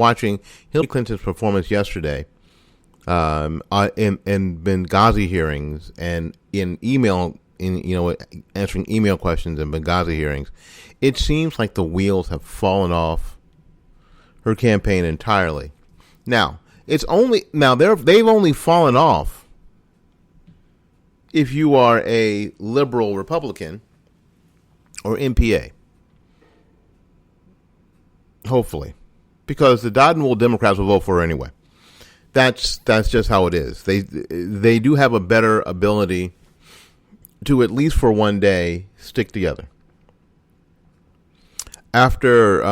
watching Hillary Clinton's performance yesterday in Benghazi hearings and in answering email questions in Benghazi hearings, it seems like the wheels have fallen off her campaign entirely. Now, they've only fallen off if you are a liberal Republican or MPA. Hopefully, because the dyed-in-the-wool Democrats will vote for her anyway. That's just how it is. They do have a better ability to, at least for one day, stick together. After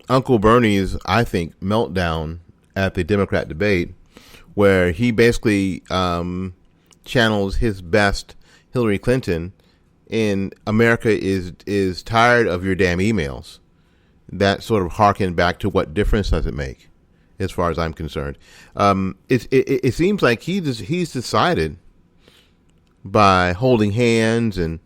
Uncle Bernie's, I think, meltdown at the Democrat debate, where he basically channels his best Hillary Clinton in America is tired of your damn emails. That sort of harkened back to what difference does it make, as far as I'm concerned. It seems like he's decided by holding hands and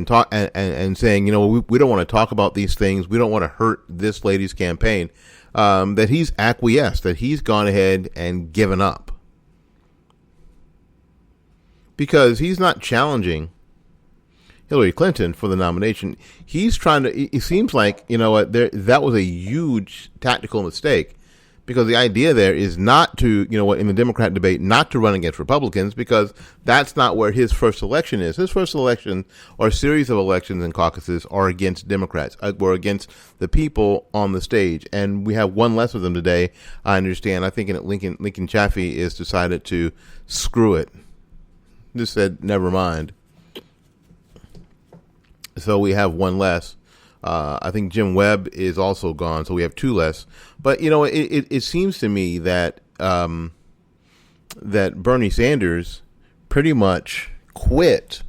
talk and saying, we don't want to talk about these things. We don't want to hurt this lady's campaign. That he's acquiesced, that he's gone ahead and given up, because he's not challenging Hillary Clinton for the nomination. He's trying to. It seems like that was a huge tactical mistake, because the idea there is not to in the Democrat debate not to run against Republicans, because that's not where his first election is. His first election, or series of elections and caucuses, are against Democrats, or against the people on the stage, and we have one less of them today. I understand. I think Lincoln Chaffee is decided to screw it. Just said never mind. So we have one less. I think Jim Webb is also gone, so we have two less. But it seems to me that that Bernie Sanders pretty much quit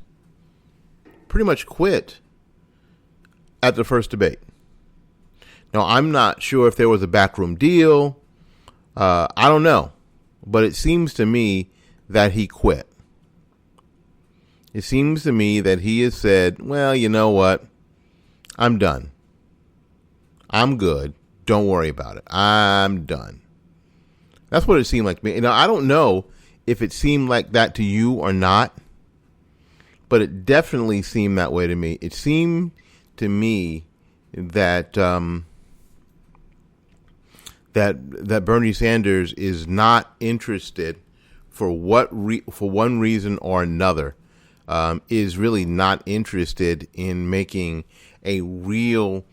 at the first debate. Now, I'm not sure if there was a backroom deal. I don't know, but it seems to me that he quit. It seems to me that he has said, well, you know what? I'm done. I'm good. Don't worry about it. I'm done. That's what it seemed like to me. I don't know if it seemed like that to you or not, but it definitely seemed that way to me. It seemed to me that that Bernie Sanders is not interested for one reason or another. Is really not interested in making a real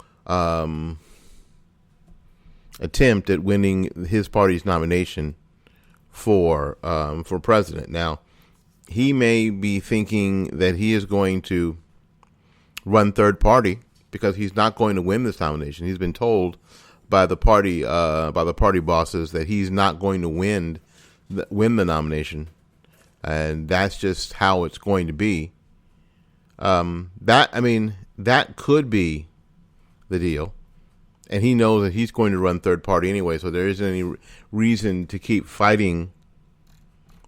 attempt at winning his party's nomination for president. Now, he may be thinking that he is going to run third party, because he's not going to win this nomination. He's been told by the party bosses that he's not going to win the nomination. And that's just how it's going to be. That could be the deal. And he knows that he's going to run third party anyway, so there isn't any reason to keep fighting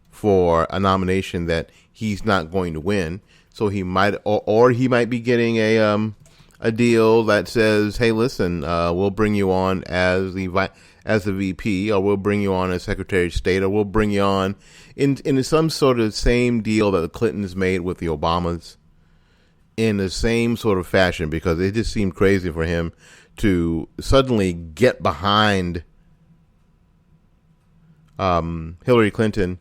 for a nomination that he's not going to win. So he might, or he might be getting a deal that says, "Hey, listen, we'll bring you on as the VP, or we'll bring you on as Secretary of State, or we'll bring you on in some sort of same deal that the Clintons made with the Obamas, in the same sort of fashion," because it just seemed crazy for him to suddenly get behind Hillary Clinton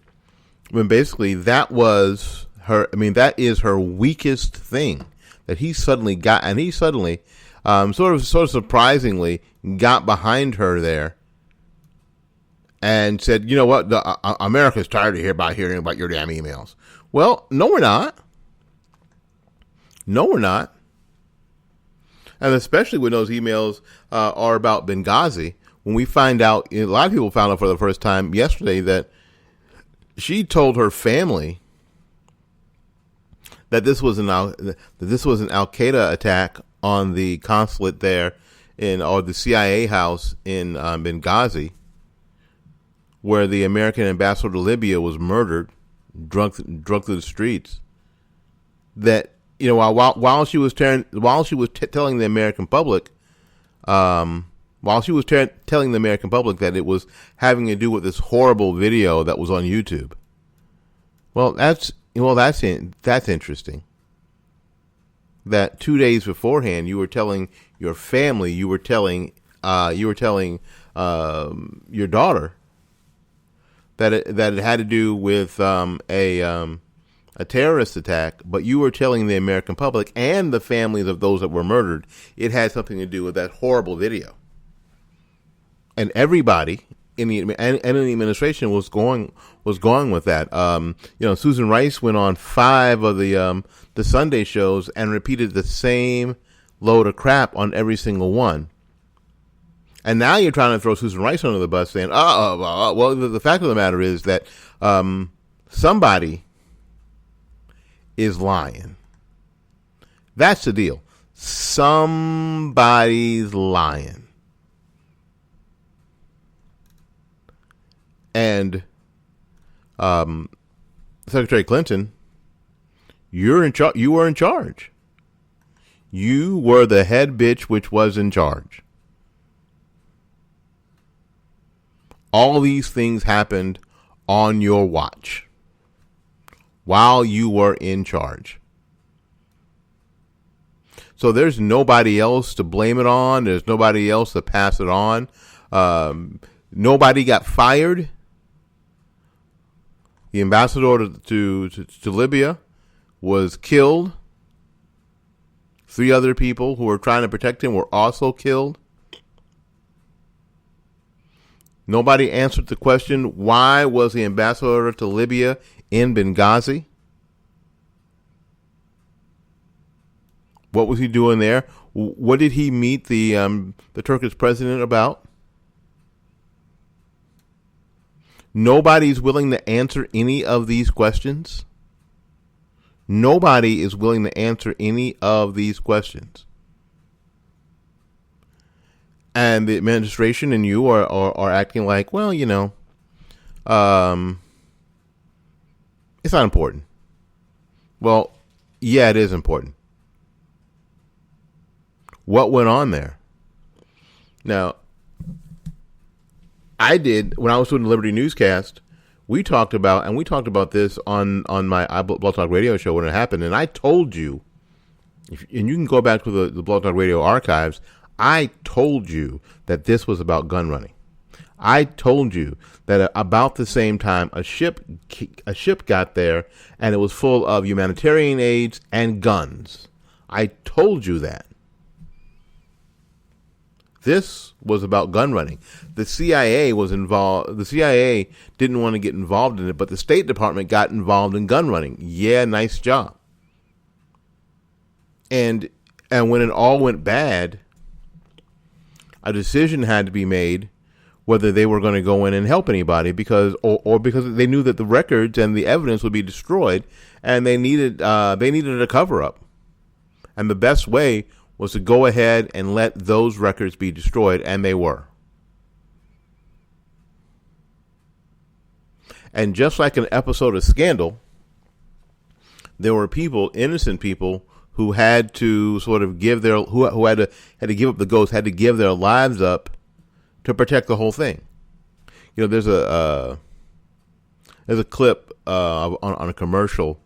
when basically that was her. That is her weakest thing that he suddenly got, and he suddenly sort of surprisingly got behind her there. And said, you know what, America's tired of hearing about your damn emails. Well, no, we're not. No, we're not. And especially when those emails are about Benghazi. When we find out, a lot of people found out for the first time yesterday that she told her family that this was an Al-Qaeda attack on the consulate there or the CIA house in Benghazi, where the American ambassador to Libya was murdered, drunk through the streets. That while she was telling the American public, while while she was telling the American public that it was having to do with this horrible video that was on YouTube. Well, that's interesting. That 2 days beforehand, you were telling your family, you were telling your daughter that it had to do with a terrorist attack, but you were telling the American public and the families of those that were murdered it had something to do with that horrible video. And everybody in the administration was going with that. Susan Rice went on 5 of the Sunday shows and repeated the same load of crap on every single one. And now you're trying to throw Susan Rice under the bus, saying, well, the fact of the matter is that somebody is lying. That's the deal. Somebody's lying. And Secretary Clinton, you were in charge. You were the head bitch which was in charge. All these things happened on your watch while you were in charge. So there's nobody else to blame it on. There's nobody else to pass it on. Nobody got fired. The ambassador to Libya was killed. 3 other people who were trying to protect him were also killed. Nobody answered the question, why was the ambassador to Libya in Benghazi? What was he doing there? What did he meet the Turkish president about? Nobody's willing to answer any of these questions. Nobody is willing to answer any of these questions. And the administration and you are acting like, well, it's not important. Well, yeah, it is important. What went on there? Now, when I was doing the Liberty Newscast, we talked about this on my Blog Talk Radio show when it happened, and I told you, and you can go back to the Blog Talk Radio archives, I told you that this was about gun running. I told you that about the same time a ship got there and it was full of humanitarian aids and guns. I told you that. This was about gun running. The CIA was involved. The CIA didn't want to get involved in it, but the State Department got involved in gun running. Yeah, nice job. And when it all went bad, a decision had to be made whether they were going to go in and help anybody because they knew that the records and the evidence would be destroyed, and they needed a cover up. And the best way was to go ahead and let those records be destroyed, and they were. And just like an episode of Scandal, there were innocent people, who had to sort of give who had to give up the ghost, had to give their lives up to protect the whole thing. There's a clip on a commercial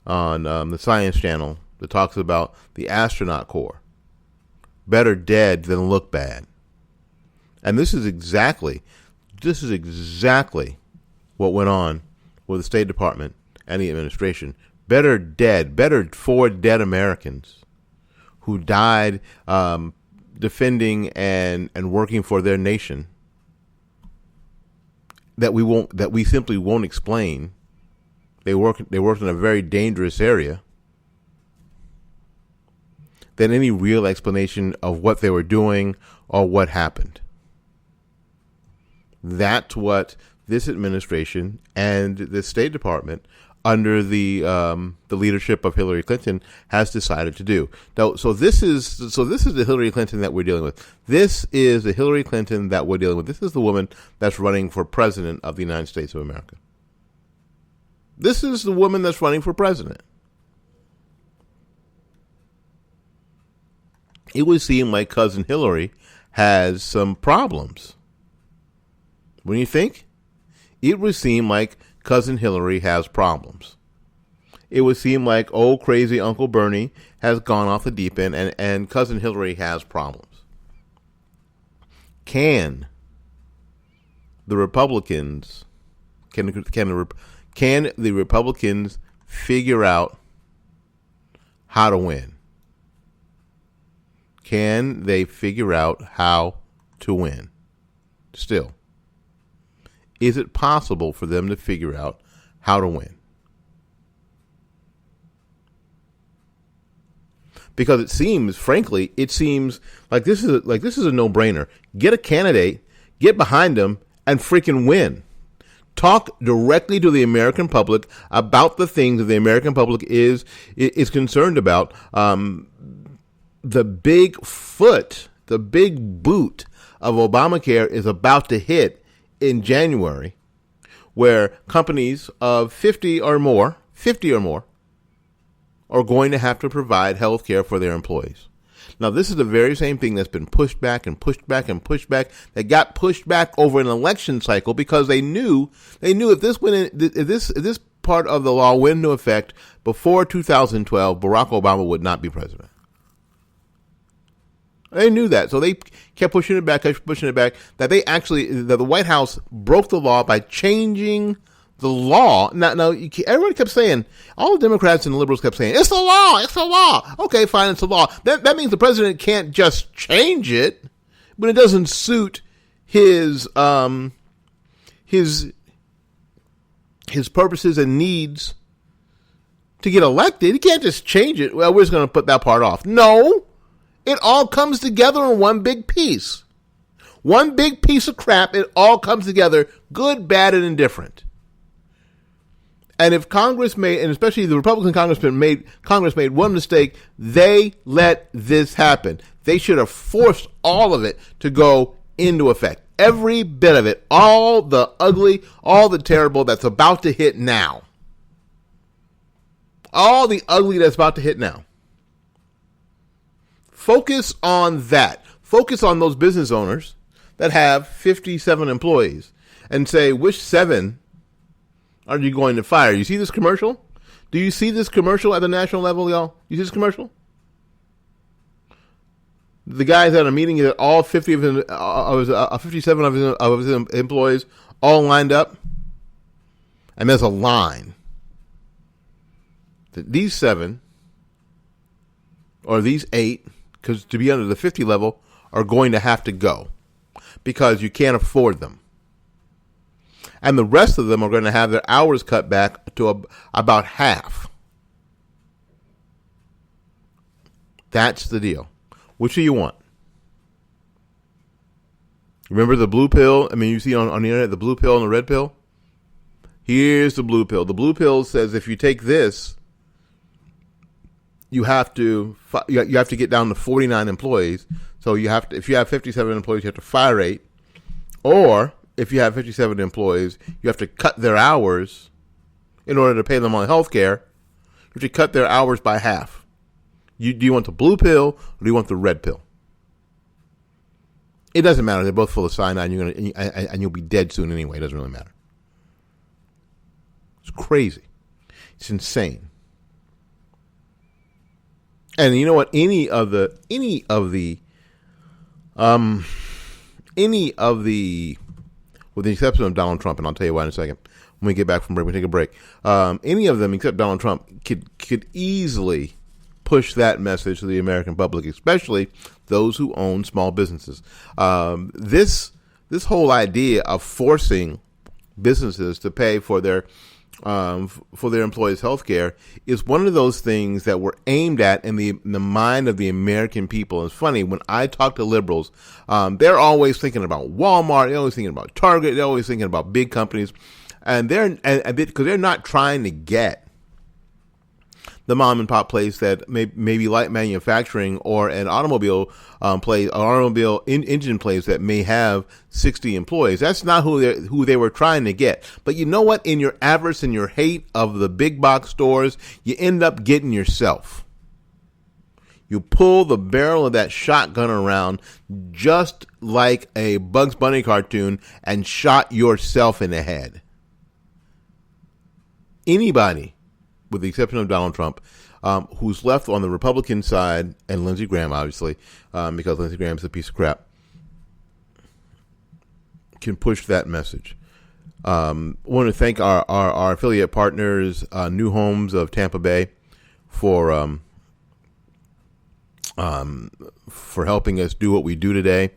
on the Science Channel that talks about the astronaut corps. Better dead than look bad. And this is exactly what went on with the State Department and the administration. Better 4 dead Americans who died defending and working for their nation that we simply won't explain. They worked in a very dangerous area. Than any real explanation of what they were doing or what happened. That's what this administration and the State Department, under the leadership of Hillary Clinton, has decided to do. So this is the Hillary Clinton that we're dealing with. This is the Hillary Clinton that we're dealing with. This is the woman that's running for president of the United States of America. This is the woman that's running for president. It would seem like Cousin Hillary has some problems. When you think, it would seem like Cousin Hillary has problems. It would seem like old crazy Uncle Bernie has gone off the deep end, and Cousin Hillary has problems. Can the Republicans figure out how to win? Can they figure out how to win? Still, is it possible for them to figure out how to win? Because it seems like this is a no-brainer. Get a candidate, get behind them, and freaking win. Talk directly to the American public about the things that the American public is concerned about. The big boot of Obamacare is about to hit in January, where companies of 50 or more are going to have to provide health care for their employees. Now, this is the very same thing that's been pushed back and pushed back and pushed back. That got pushed back over an election cycle because they knew if this part of the law went into effect before 2012, Barack Obama would not be president. They knew that, so they kept pushing it back. That the White House broke the law by changing the law. Now, everyone kept saying, all the Democrats and the liberals kept saying, it's the law. Okay, fine, it's the law. That means the president can't just change it when it doesn't suit his purposes and needs to get elected. He can't just change it. Well, we're just going to put that part off. No, it all comes together in one big piece. One big piece of crap. It all comes together, good, bad, and indifferent. And if Congress made, and especially the Republican Congress made one mistake, they let this happen. They should have forced all of it to go into effect. Every bit of it, all the ugly, all the terrible that's about to hit now. All the ugly that's about to hit now. Focus on that. Focus on those business owners that have 57 employees and say, which 7 are you going to fire? You see this commercial? Do you see this commercial at the national level, y'all? You see this commercial? The guy's at a meeting that all 57 of his employees all lined up, and there's a line that these 7 or these 8, because to be under the 50 level, are going to have to go because you can't afford them. And the rest of them are going to have their hours cut back to about half. That's the deal. Which do you want? Remember the blue pill? I mean, you see on the internet the blue pill and the red pill? Here's the blue pill. The blue pill says if you take this, you have to get down to 49 employees. So if you have 57 employees, you have to fire 8. Or if you have 57 employees, you have to cut their hours in order to pay them on health care. You have to cut their hours by half. Do you want the blue pill or do you want the red pill? It doesn't matter. They're both full of cyanide, and you'll be dead soon anyway. It doesn't really matter. It's crazy. It's insane. And you know what? Any of the, with the exception of Donald Trump, and I'll tell you why in a second. When we get back from break, we take a break. Any of them except Donald Trump could easily push that message to the American public, especially those who own small businesses. This whole idea of forcing businesses to pay for their employees' health care is one of those things that were aimed at in the mind of the American people. It's funny, when I talk to liberals, they're always thinking about Walmart, they're always thinking about Target, they're always thinking about big companies, and because they're not trying to get the mom and pop place that may be light manufacturing or an automobile engine place that may have 60 employees. That's not who they were trying to get. But you know what? In your avarice and your hate of the big box stores, you end up getting yourself. You pull the barrel of that shotgun around just like a Bugs Bunny cartoon and shot yourself in the head. Anybody, with the exception of Donald Trump, who's left on the Republican side, and Lindsey Graham, obviously, because Lindsey Graham's a piece of crap, can push that message. I want to thank our affiliate partners, New Homes of Tampa Bay, for helping us do what we do today.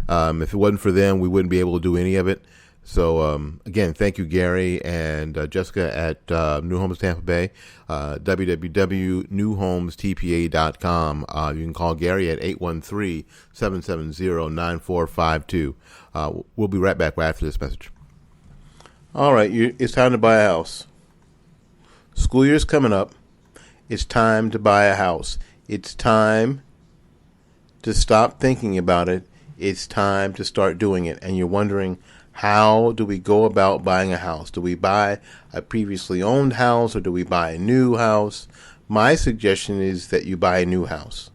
If it wasn't for them, we wouldn't be able to do any of it. So, again, thank you, Gary and Jessica at New Homes Tampa Bay, www.newhomestpa.com. You can call Gary at 813-770-9452. We'll be right back after this message. All right, it's time to buy a house. School year's coming up. It's time to buy a house. It's time to stop thinking about it. It's time to start doing it. And you're wondering, how do we go about buying a house? Do we buy a previously owned house or do we buy a new house? My suggestion is that you buy a new house.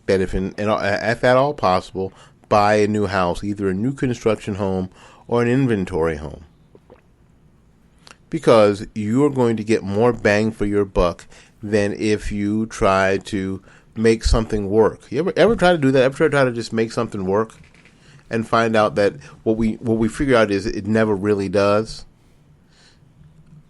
That if at all possible, buy a new house, either a new construction home or an inventory home. Because you're going to get more bang for your buck than if you try to make something work. You ever try to do that? Ever try to just make something work and find out that what we figure out is it never really does?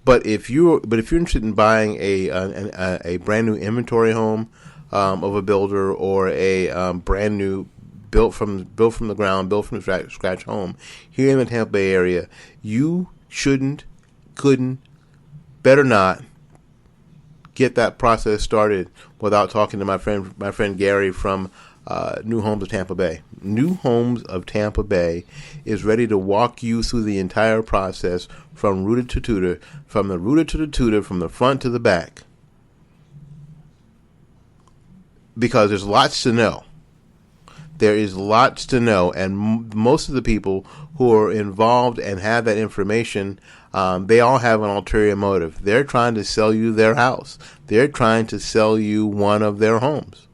But if you're interested in buying a brand new inventory home of a builder, or a brand new built from the ground, built from scratch home here in the Tampa Bay area, you couldn't, better not get that process started without talking to my friend Gary from New Homes of Tampa Bay. New Homes of Tampa Bay is ready to walk you through the entire process from rooter to tutor, from the front to the back. Because there's lots to know. There is lots to know, and most of the people who are involved and have that information, they all have an ulterior motive. They're trying to sell you their house. They're trying to sell you one of their homes.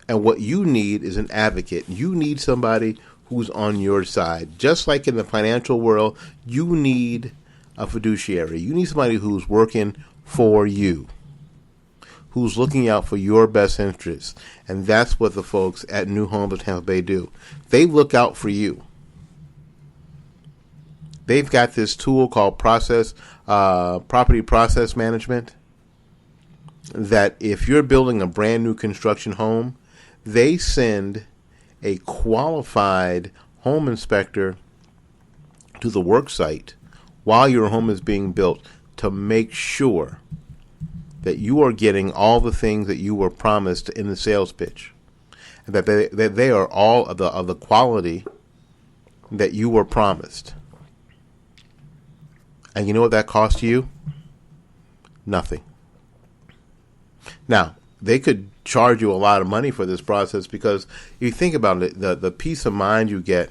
And what you need is an advocate. You need somebody who's on your side. Just like in the financial world, you need a fiduciary. You need somebody who's working for you, who's looking out for your best interests. And that's what the folks at New Homes of Tampa Bay do. They look out for you. They've got this tool called property process management, that if you're building a brand new construction home, they send a qualified home inspector to the work site while your home is being built to make sure that you are getting all the things that you were promised in the sales pitch, and that they are all of the quality that you were promised. And you know what that costs you? Nothing. Now, they could charge you a lot of money for this process, because if you think about it, the peace of mind you get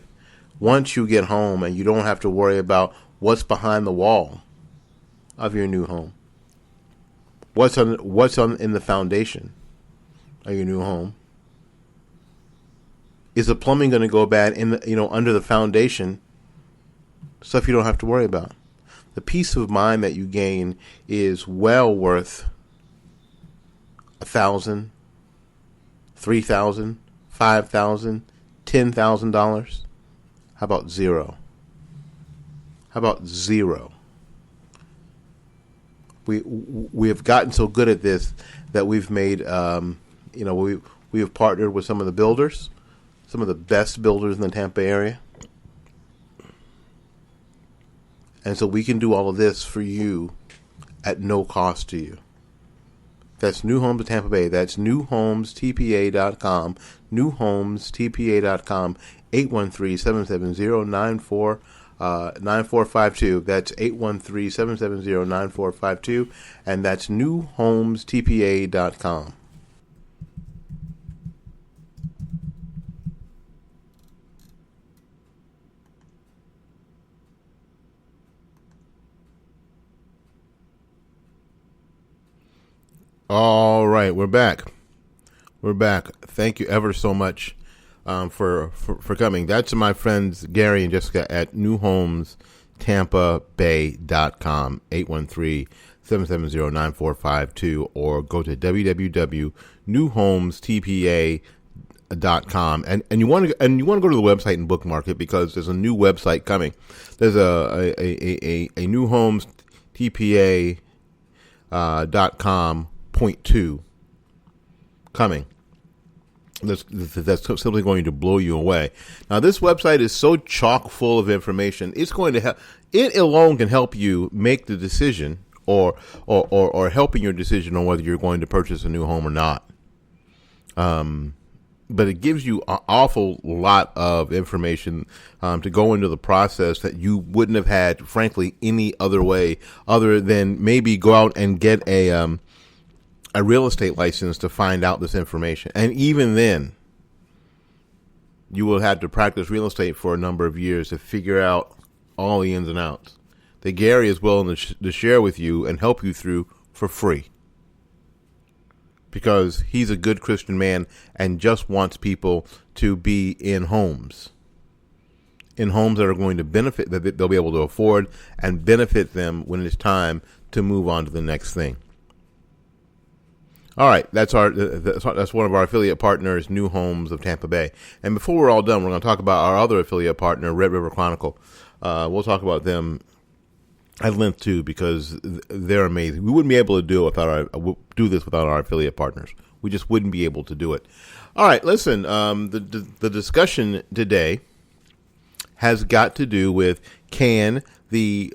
once you get home and you don't have to worry about what's behind the wall of your new home. What's in the foundation of your new home? Is the plumbing going to go bad under the foundation? Stuff you don't have to worry about. The peace of mind that you gain is well worth $1,000, $3,000, $5,000, $10,000. How about zero? We have gotten so good at this that we've made we have partnered with some of the builders, some of the best builders in the Tampa area, and so we can do all of this for you at no cost to you. That's New Homes of Tampa Bay. That's newhomestpa.com. Newhomestpa.com. 813-770-9452. That's 813-770-9452. And that's newhomestpa.com. All right, we're back. We're back. Thank you ever so much for coming. That's my friends Gary and Jessica at newhomestampabay.com, 813-770-9452, or go to www.newhomestpa.com. And you want to go to the website and bookmark it, because there's a new website coming. There's a new homes TPA.com .2 coming. That's simply going to blow you away. Now, this website is so chock full of information. It's going to help. It alone can help you make the decision, or helping your decision on whether you're going to purchase a new home or not. But it gives you an awful lot of information to go into the process that you wouldn't have had, frankly, any other way, other than maybe go out and get a real estate license to find out this information. And even then, you will have to practice real estate for a number of years to figure out all the ins and outs that Gary is willing to share with you and help you through for free. Because he's a good Christian man and just wants people to be in homes that are going to benefit, that they'll be able to afford and benefit them when it's time to move on to the next thing. All right, that's one of our affiliate partners, New Homes of Tampa Bay. And before we're all done, we're going to talk about our other affiliate partner, Red River Chronicle. We'll talk about them at length too, because they're amazing. We wouldn't be able to do this without our affiliate partners. We just wouldn't be able to do it. All right, listen. The discussion today has got to do with can the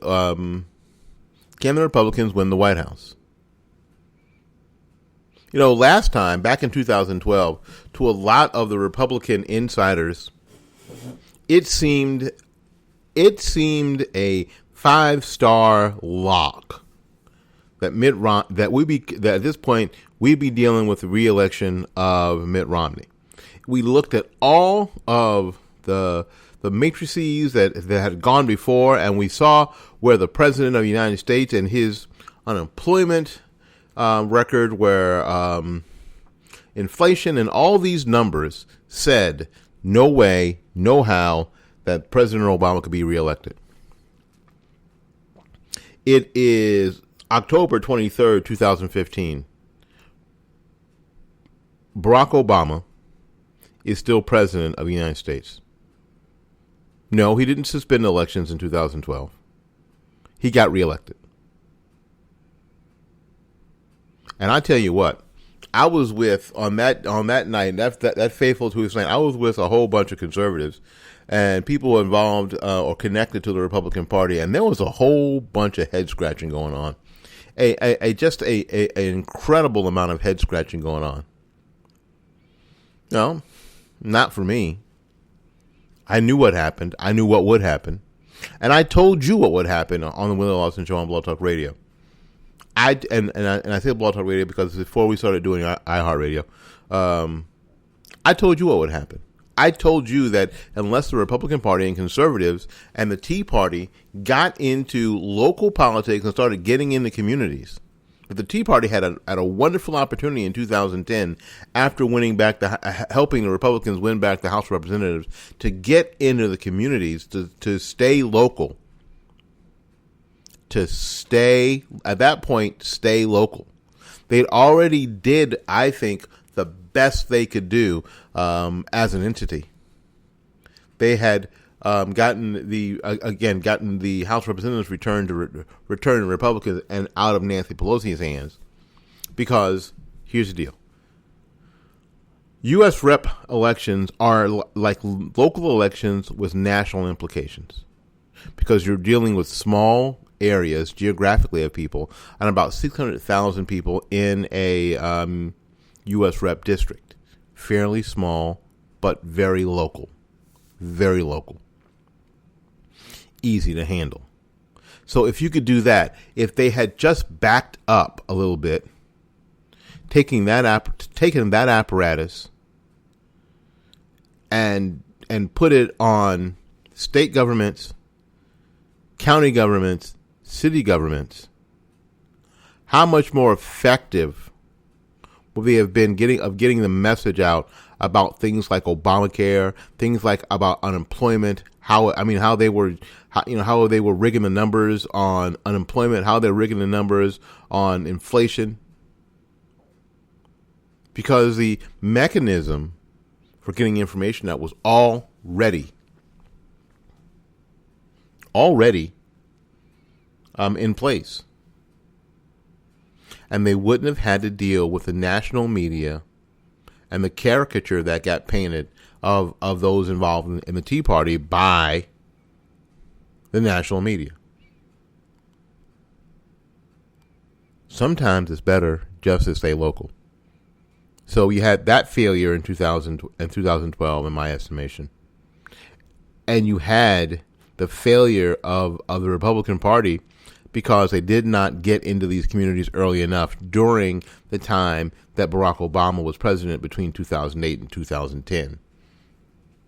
Republicans win the White House? You know, last time, back in 2012, to a lot of the Republican insiders, it seemed a 5-star lock that that at this point we'd be dealing with the re-election of Mitt Romney. We looked at all of the matrices that had gone before, and we saw where the President of the United States and his unemployment record, where inflation and all these numbers said no way, no how that President Obama could be reelected. It is October 23rd, 2015. Barack Obama is still president of the United States. No, he didn't suspend elections in 2012. He got reelected. And I tell you what, I was with on that night, that faithful to his night, I was with a whole bunch of conservatives and people involved or connected to the Republican Party, and there was a whole bunch of head scratching going on, just an incredible amount of head scratching going on. No, not for me. I knew what happened. I knew what would happen, and I told you what would happen on the Willie Lawson Show on Blog Talk Radio. I say Blog Talk Radio because before we started doing iHeartRadio, I told you what would happen. I told you that unless the Republican Party and conservatives and the Tea Party got into local politics and started getting into communities, that the Tea Party had a wonderful opportunity in 2010 after helping the Republicans win back the House of Representatives to get into the communities, to stay local. To stay, at that point, stay local. They already did, I think, the best they could do as an entity. They had gotten the House of Representatives returned to Republicans and out of Nancy Pelosi's hands. Because here's the deal: U.S. Rep elections are like local elections with national implications, because you're dealing with small areas geographically of people, and about 600,000 people in a U.S. Rep district. Fairly small, but very local. Very local. Easy to handle. So if you could do that, if they had just backed up a little bit, taking that apparatus and put it on state governments, county governments, city governments, how much more effective they have been getting the message out about things like Obamacare, things like about unemployment, how they were rigging the numbers on unemployment, how they're rigging the numbers on inflation, because the mechanism for getting information out was already in place. And they wouldn't have had to deal with the national media and the caricature that got painted of those involved in the Tea Party by the national media. Sometimes it's better just to stay local. So you had that failure in 2012, in my estimation. And you had the failure of the Republican Party because they did not get into these communities early enough during the time that Barack Obama was president between 2008 and 2010.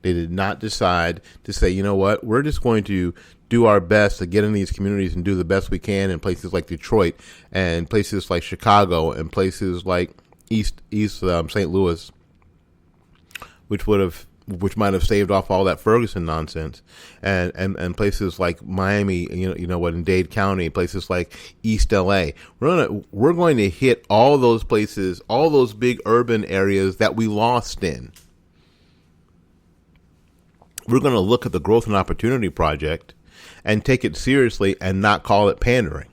They did not decide to say, you know what, we're just going to do our best to get in these communities and do the best we can in places like Detroit and places like Chicago and places like East St. Louis, which might have staved off all that Ferguson nonsense, and places like Miami, in Dade County, places like East LA. We're going to hit all those places, all those big urban areas that we lost in. We're going to look at the Growth and Opportunity Project and take it seriously and not call it pandering.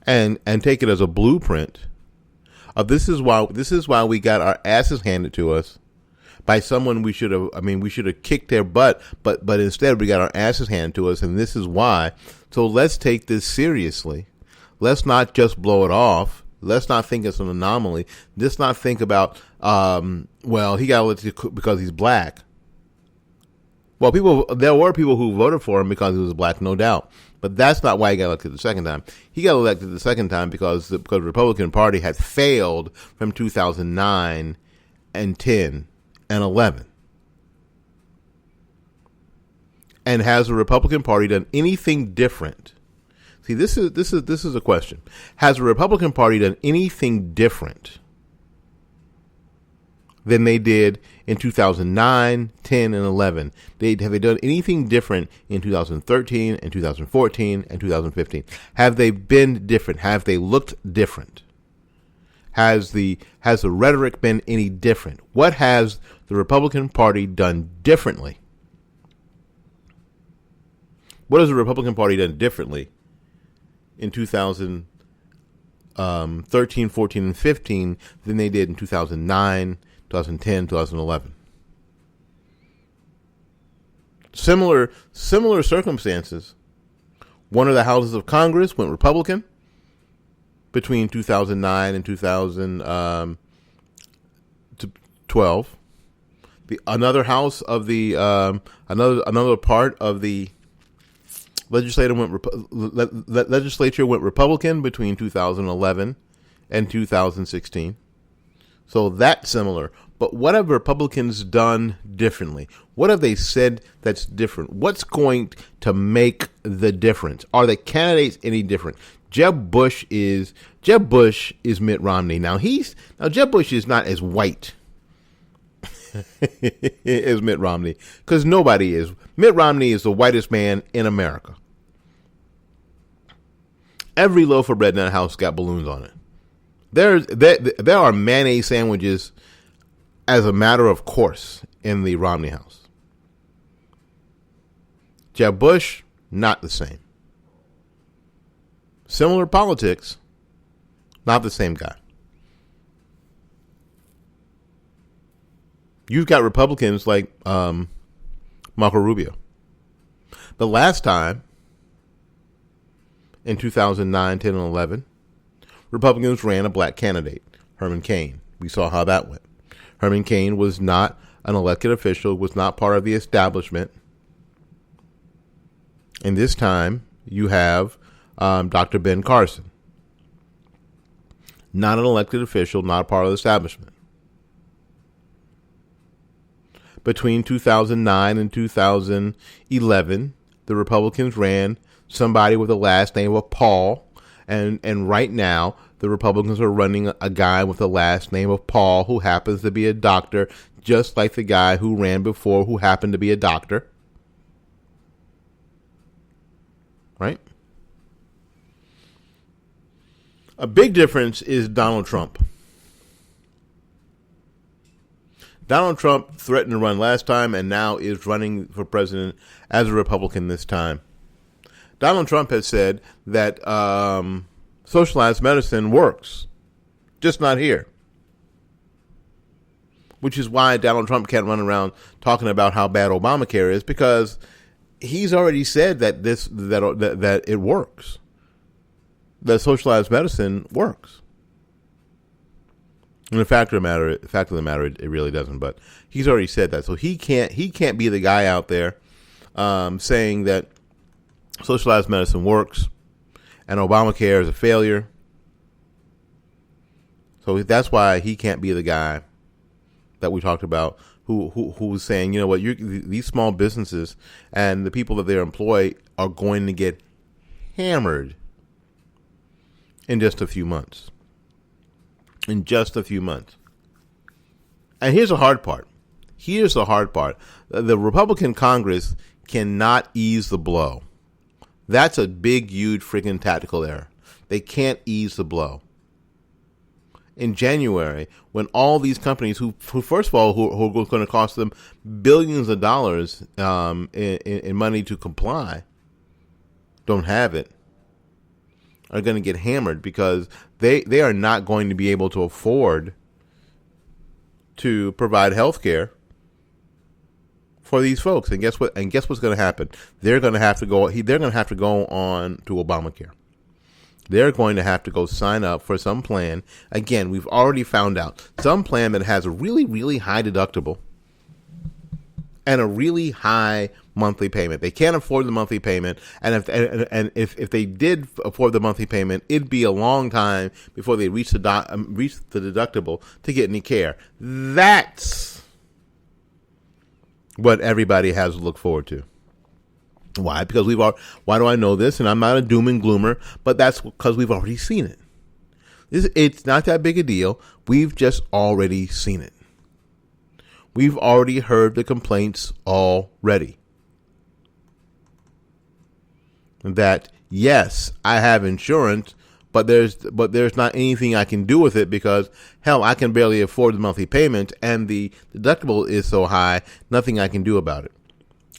And take it as a blueprint of this is why we got our asses handed to us by someone we should have kicked their butt, but instead we got our asses handed to us, and this is why. So let's take this seriously. Let's not just blow it off. Let's not think it's an anomaly. Let's not think about, he got elected because he's black. Well, there were people who voted for him because he was black, no doubt. But that's not why he got elected the second time. He got elected the second time because the Republican Party had failed from 2009 and 10 and 11. And has the Republican Party done anything different? See, this is a question. Has the Republican Party done anything different than they did in 2009, 10, and 11? Have they done anything different in 2013 and 2014 and 2015? Have they been different? Have they looked different? Has the rhetoric been any different? What has the Republican Party done differently? What has the Republican Party done differently in 2013, 14, and 15 than they did in 2009, 2010, 2011? Similar circumstances. One of the houses of Congress went Republican between 2009 and 2012. Another house of the another part of the legislature went Republican between 2011 and 2016. So that's similar. But what have Republicans done differently? What have they said that's different? What's going to make the difference? Are the candidates any different? Jeb Bush is Mitt Romney. Now Jeb Bush is not as white as Mitt Romney, because nobody is. Mitt Romney is the whitest man in America. Every loaf of bread in that house got balloons on it. There are mayonnaise sandwiches as a matter of course in the Romney house. Jeb Bush, not the same. Similar politics, not the same guy. You've got Republicans like Marco Rubio. The last time, in 2009, 10, and 11, Republicans ran a black candidate, Herman Cain. We saw how that went. Herman Cain was not an elected official, was not part of the establishment. And this time, you have Dr. Ben Carson. Not an elected official, not a part of the establishment. Between 2009 and 2011, the Republicans ran somebody with the last name of Paul. And right now, the Republicans are running a guy with the last name of Paul who happens to be a doctor, just like the guy who ran before who happened to be a doctor. Right? A big difference is Donald Trump. Donald Trump threatened to run last time and now is running for president as a Republican this time. Donald Trump has said that socialized medicine works, just not here. Which is why Donald Trump can't run around talking about how bad Obamacare is, because he's already said that that it works. That socialized medicine works. And the fact of the matter, it really doesn't. But he's already said that, so he can't be the guy out there saying that socialized medicine works and Obamacare is a failure. So that's why he can't be the guy that we talked about who's saying, you know what, these small businesses and the people that they employ are going to get hammered in just a few months. In just a few months. And here's the hard part. The Republican Congress cannot ease the blow. That's a big, huge freaking tactical error. They can't ease the blow. In January, when all these companies who first of all, who are going to cost them billions of dollars in money to comply, don't have it, are going to get hammered because they are not going to be able to afford to provide health care for these folks. And guess what? And guess what's going to happen? They're going to have to go. They're going to have to go on to Obamacare. They're going to have to go sign up for some plan. Again, we've already found out some plan that has a really, really high deductible and a really high monthly payment. They can't afford the monthly payment, and if they did afford the monthly payment, it'd be a long time before they reach the deductible to get any care. That's what everybody has to look forward to. Why? Because why do I know this? And I'm not a doom and gloomer, but that's because we've already seen it. It's not that big a deal. We've just already seen it. We've already heard the complaints already. That yes, I have insurance, but there's not anything I can do with it because hell, I can barely afford the monthly payment and the deductible is so high, nothing I can do about it.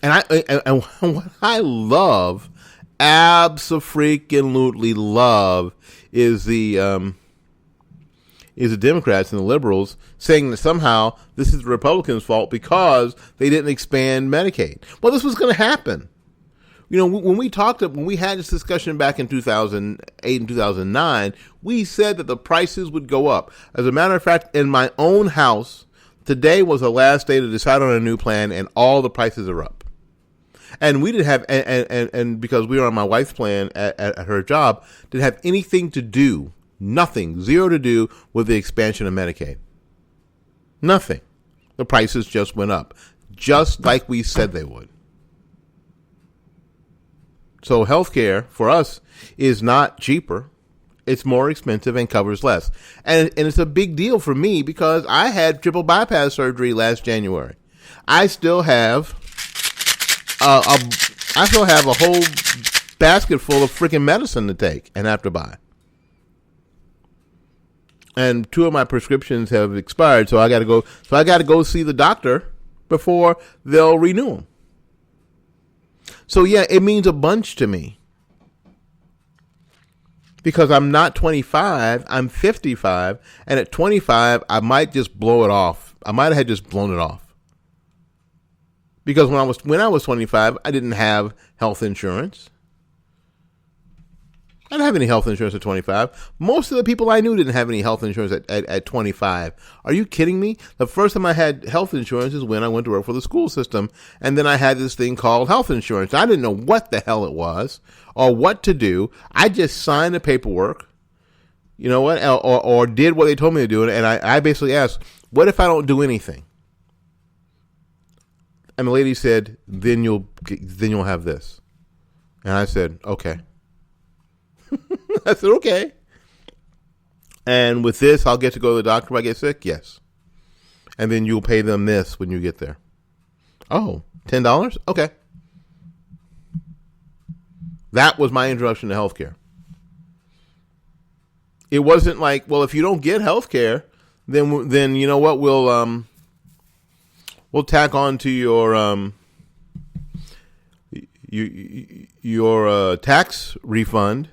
And what I love, abso-freaking-lutely love, is the Democrats and the liberals saying that somehow this is the Republicans' fault because they didn't expand Medicaid. Well, this was going to happen. You know, when we had this discussion back in 2008 and 2009, we said that the prices would go up. As a matter of fact, in my own house, today was the last day to decide on a new plan, and all the prices are up. And we didn't have, and because we were on my wife's plan at her job, didn't have anything to do, nothing, zero to do with the expansion of Medicaid. Nothing. The prices just went up, just like we said they would. So healthcare for us is not cheaper. It's more expensive and covers less. And it's a big deal for me because I had triple bypass surgery last January. I still have a whole basket full of freaking medicine to take and have to buy. And 2 of my prescriptions have expired, so I got to go see the doctor before they'll renew them. So yeah, it means a bunch to me. Because I'm not 25, I'm 55, and at 25, I might just blow it off. I might have just blown it off. Because when I was 25, I didn't have health insurance. I didn't have any health insurance at 25. Most of the people I knew didn't have any health insurance at 25. Are you kidding me? The first time I had health insurance is when I went to work for the school system. And then I had this thing called health insurance. I didn't know what the hell it was or what to do. I just signed the paperwork, you know what, or did what they told me to do. And I basically asked, what if I don't do anything? And the lady said, then you'll have this. And I said, okay. I said, okay. And with this, I'll get to go to the doctor if I get sick? Yes. And then you'll pay them this when you get there. Oh, $10? Okay. That was my introduction to healthcare. It wasn't like, well, if you don't get healthcare, then you know what? We'll tack on to your tax refund,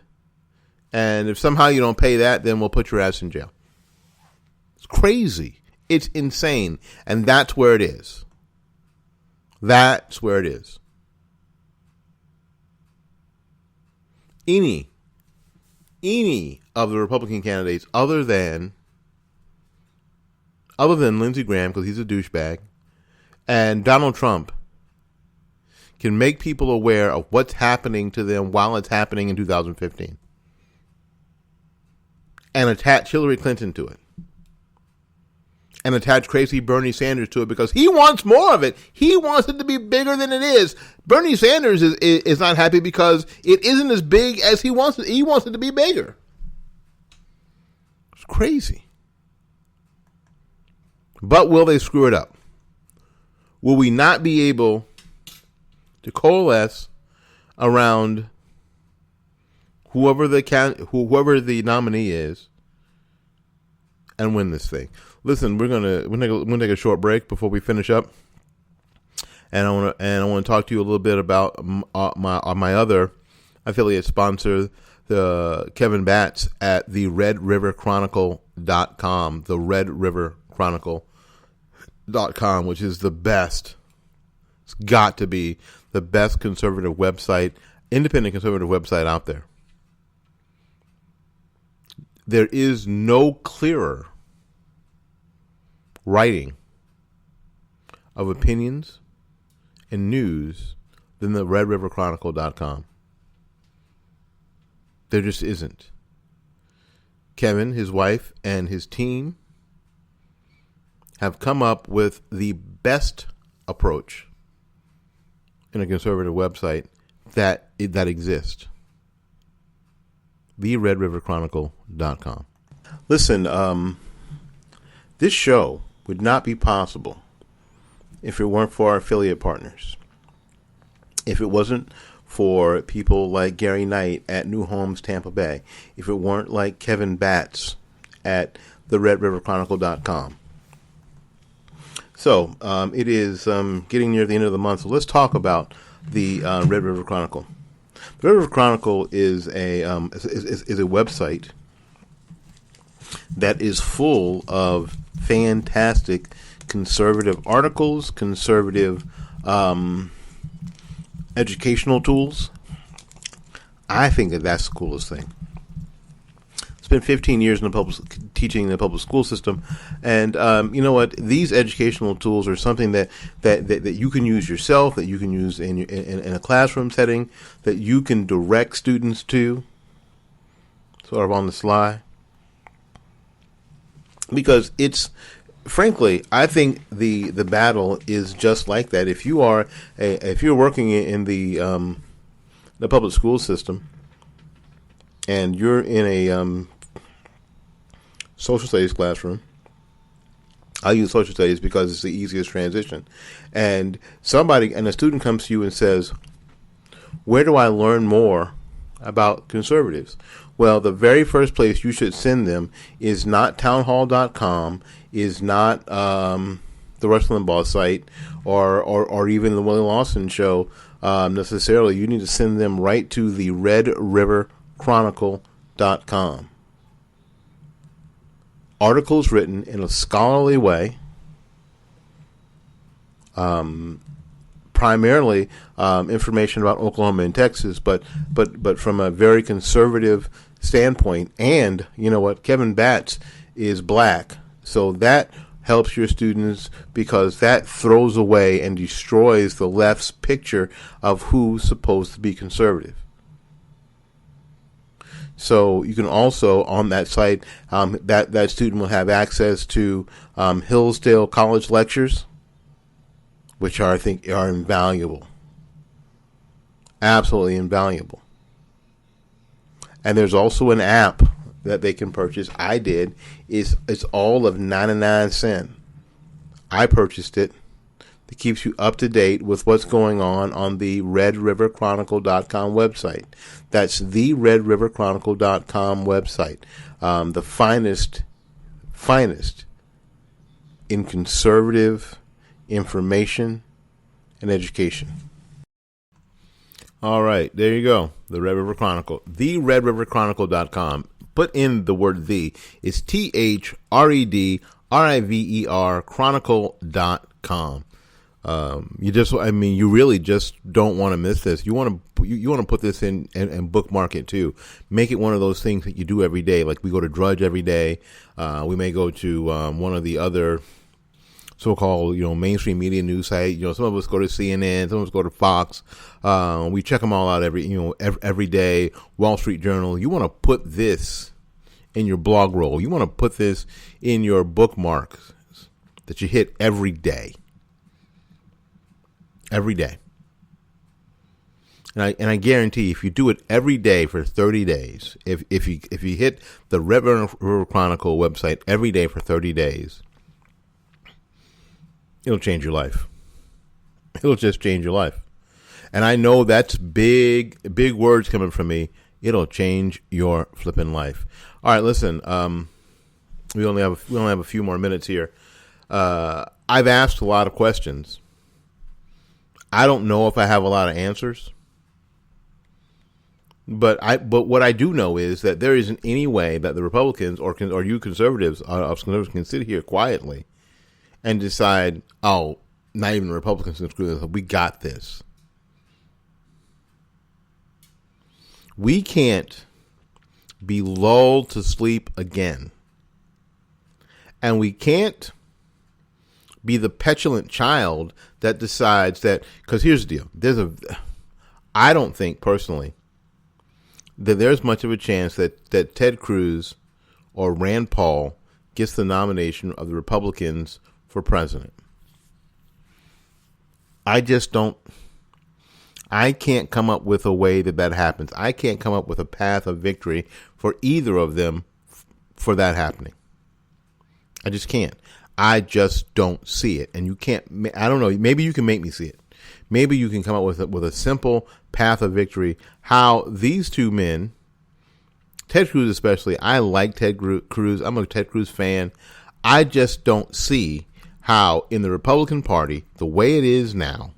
and if somehow you don't pay that, then we'll put your ass in jail. It's crazy. It's insane, and that's where it is. That's where it is. Any of the Republican candidates other than Lindsey Graham, because he's a douchebag, and Donald Trump can make people aware of what's happening to them while it's happening in 2015 and attach Hillary Clinton to it and attach crazy Bernie Sanders to it because he wants more of it. He wants it to be bigger than it is. Bernie Sanders is not happy because it isn't as big as he wants it. He wants it to be bigger. It's crazy. But will they screw it up? Will we not be able to coalesce around whoever the nominee is and win this thing? Listen, we're gonna take a short break before we finish up, and I want to talk to you a little bit about my other affiliate sponsor, the Kevin Batts at the RedRiverChronicle.com, the RedRiverChronicle.com, which is the best. It's got to be the best conservative website, independent conservative website out there. There is no clearer writing of opinions and news than the RedRiverChronicle.com. There just isn't. Kevin, his wife, and his team have come up with the best approach in a conservative website that exists. The RedRiverChronicle.com. Listen, this show would not be possible if it weren't for our affiliate partners. If it wasn't for people like Gary Knight at New Homes Tampa Bay. If it weren't like Kevin Batts at the RedRiverChronicle.com. So it is getting near the end of the month. So let's talk about the Red River Chronicle. The Red River Chronicle is a website that is full of fantastic conservative articles, conservative educational tools. I think that's the coolest thing. Spent 15 years in teaching in the public school system, and you know what? These educational tools are something that you can use yourself, that you can use in a classroom setting, that you can direct students to, sort of on the sly. Because it's, frankly, I think the battle is just like that. If you are if you're working in the public school system, and you're in a social studies classroom, I use social studies because it's the easiest transition. And a student comes to you and says, "Where do I learn more about conservatives?" Well, the very first place you should send them is not townhall.com, is not the Rush Limbaugh site, or even the Willie Lawson show necessarily. You need to send them right to the RedRiverChronicle.com. Articles written in a scholarly way, primarily information about Oklahoma and Texas, but from a very conservative standpoint. And you know what? Kevin Batts is black, so that helps your students because that throws away and destroys the left's picture of who's supposed to be conservative. So you can also, on that site, that student will have access to Hillsdale College lectures, which I think are invaluable. Absolutely invaluable. And there's also an app that they can purchase. I did. It's all of 99 cents. I purchased it. It keeps you up to date with what's going on the redriverchronicle.com website. That's the redriverchronicle.com website. The finest in conservative information and education. All right, there you go. The Red River Chronicle. The redriverchronicle.com. Put in the word the. It's THREDRIVER chronicle.com. You really just don't want to miss this. You want to put this in and bookmark it too. Make it one of those things that you do every day. Like we go to Drudge every day. We may go to one of the other so-called, mainstream media news site. Some of us go to CNN, some of us go to Fox. We check them all out every day. Wall Street Journal. You want to put this in your blog roll. You want to put this in your bookmarks that you hit every day. Every day. And I guarantee if you do it every day for 30 days, if you hit the Red River Chronicle website every day for 30 days, it'll change your life. It'll just change your life. And I know that's big words coming from me. It'll change your flipping life. All right, listen. We only have a few more minutes here. I've asked a lot of questions. I don't know if I have a lot of answers. But what I do know is that there isn't any way that the Republicans or you conservatives can sit here quietly and decide, oh, not even the Republicans can screw this up. We got this. We can't be lulled to sleep again. And we can't be the petulant child that decides that, because here's the deal. I don't think personally that there's much of a chance that Ted Cruz or Rand Paul gets the nomination of the Republicans for president. I just don't. I can't come up with a way that happens. I can't come up with a path of victory for either of them for that happening. I just can't. I just don't see it. And you can't, I don't know, maybe you can make me see it. Maybe you can come up with a simple path of victory, how these two men, Ted Cruz especially, I like Ted Cruz. I'm a Ted Cruz fan. I just don't see how in the Republican Party, the way it is now,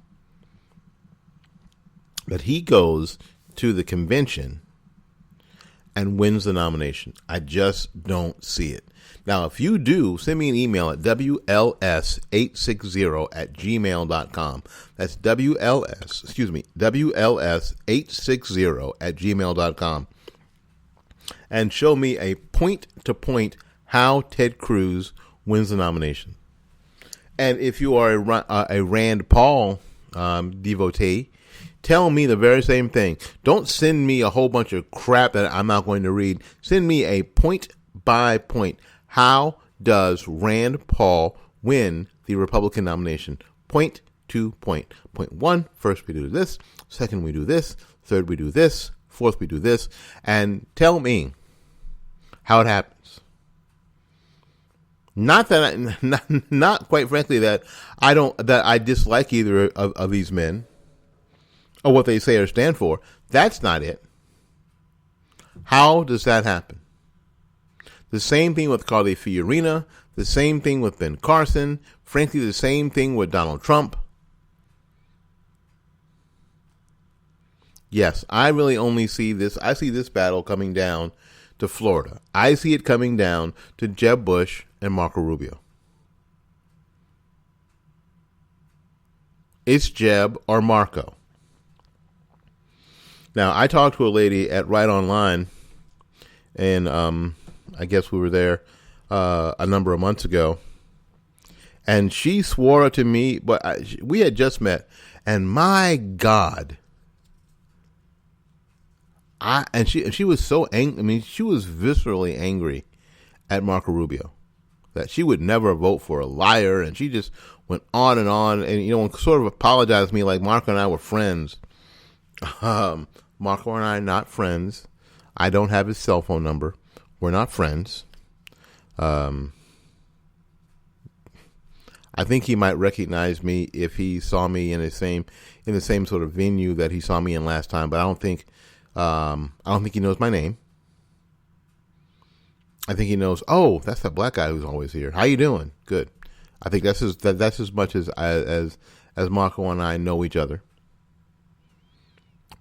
that he goes to the convention and wins the nomination. I just don't see it. Now, if you do, send me an email at WLS860@gmail.com. That's WLS860@gmail.com. And show me a point-to-point how Ted Cruz wins the nomination. And if you are a Rand Paul devotee, tell me the very same thing. Don't send me a whole bunch of crap that I'm not going to read. Send me a point-by-point. How does Rand Paul win the Republican nomination? Point to point. Point one, first we do this. Second, we do this. Third, we do this. Fourth, we do this. And tell me how it happens. Not quite frankly that I dislike either of these men or what they say or stand for. That's not it. How does that happen? The same thing with Carly Fiorina, the same thing with Ben Carson, frankly, the same thing with Donald Trump. Yes, I really only see this. I see this battle coming down to Florida. I see it coming down to Jeb Bush and Marco Rubio. It's Jeb or Marco. Now, I talked to a lady at Right Online, and I guess we were there a number of months ago, and she swore to me, but we had just met, and my God, she was so angry. I mean, she was viscerally angry at Marco Rubio that she would never vote for a liar, and she just went on, and sort of apologized to me like Marco and I were friends. Marco and I are not friends. I don't have his cell phone number. We're not friends. I think he might recognize me if he saw me in the same sort of venue that he saw me in last time. But I don't think he knows my name. I think he knows. Oh, that's that black guy who's always here. How you doing? Good. I think that's as much as Marco and I know each other.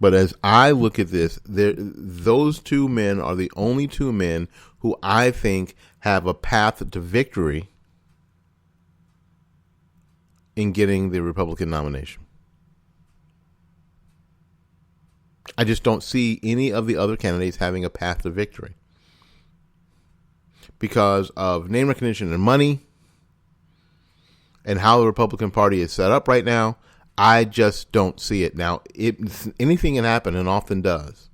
But as I look at this, those two men are the only two men who I think have a path to victory in getting the Republican nomination. I just don't see any of the other candidates having a path to victory because of name recognition and money and how the Republican Party is set up right now. I just don't see it. Now, anything can happen, and often does.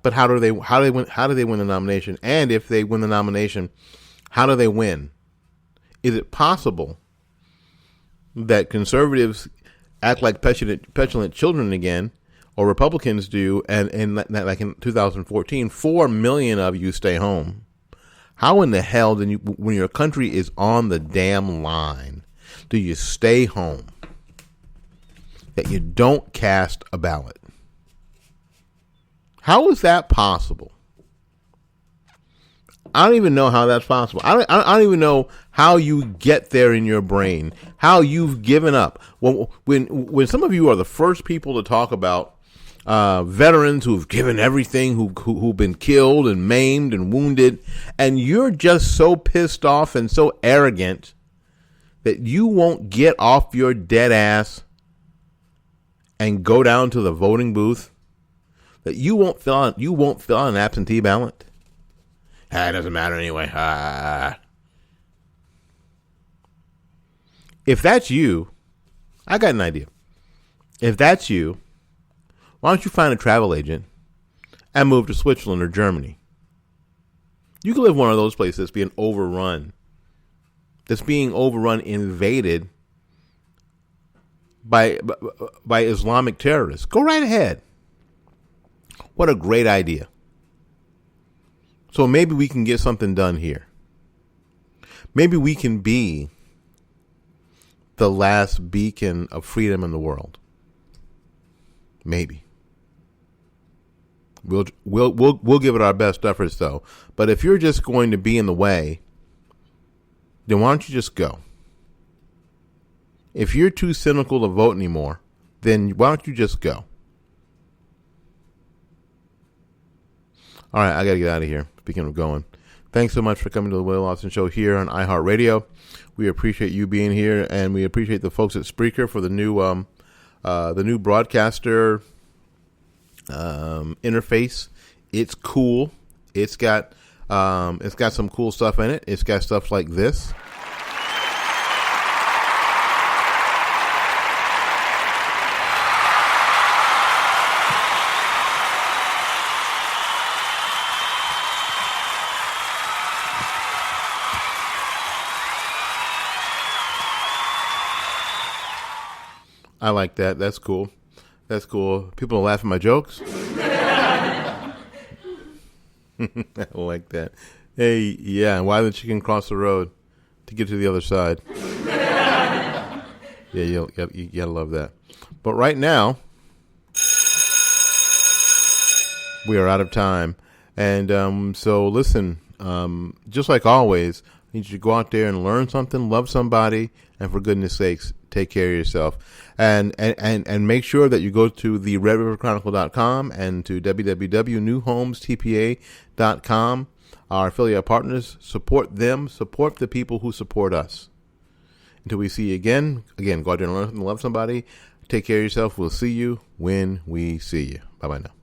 But how do they win the nomination? And if they win the nomination, how do they win? Is it possible that conservatives act like petulant children again, or Republicans do, and like in 2014, 4 million of you stay home? How in the hell when your country is on the damn line, do you stay home? That you don't cast a ballot? How is that possible? I don't even know how that's possible. I don't even know how you get there in your brain, how you've given up. When some of you are the first people to talk about veterans who've given everything, who've been killed and maimed and wounded, and you're just so pissed off and so arrogant that you won't get off your dead ass and go down to the voting booth, that you won't fill out an absentee ballot. It doesn't matter anyway. If that's you, I got an idea. If that's you, why don't you find a travel agent and move to Switzerland or Germany? You can live one of those places that's being overrun, invaded by Islamic terrorists. Go right ahead. What a great idea. So maybe we can get something done here. Maybe we can be the last beacon of freedom in the world. Maybe. We'll give it our best efforts, though. But if you're just going to be in the way, then why don't you just go? If you're too cynical to vote anymore, then why don't you just go? All right, I got to get out of here. Speaking of going, thanks so much for coming to the Will Austin Show here on iHeartRadio. We appreciate you being here, and we appreciate the folks at Spreaker for the new broadcaster interface. It's cool. It's got some cool stuff in it. It's got stuff like this. I like that. That's cool. That's cool. People are laughing at my jokes. I like that. Hey, yeah. Why the chicken cross the road to get to the other side? Yeah, you gotta love that. But right now, we are out of time, and so listen. Just like always, I need you to go out there and learn something, love somebody, and for goodness sakes, take care of yourself. And make sure that you go to the RedRiverChronicle.com and to www.newhomestpa.com. Our affiliate partners, support them, support the people who support us. Until we see you again, go out there and learn something, love somebody, take care of yourself. We'll see you when we see you. Bye-bye now.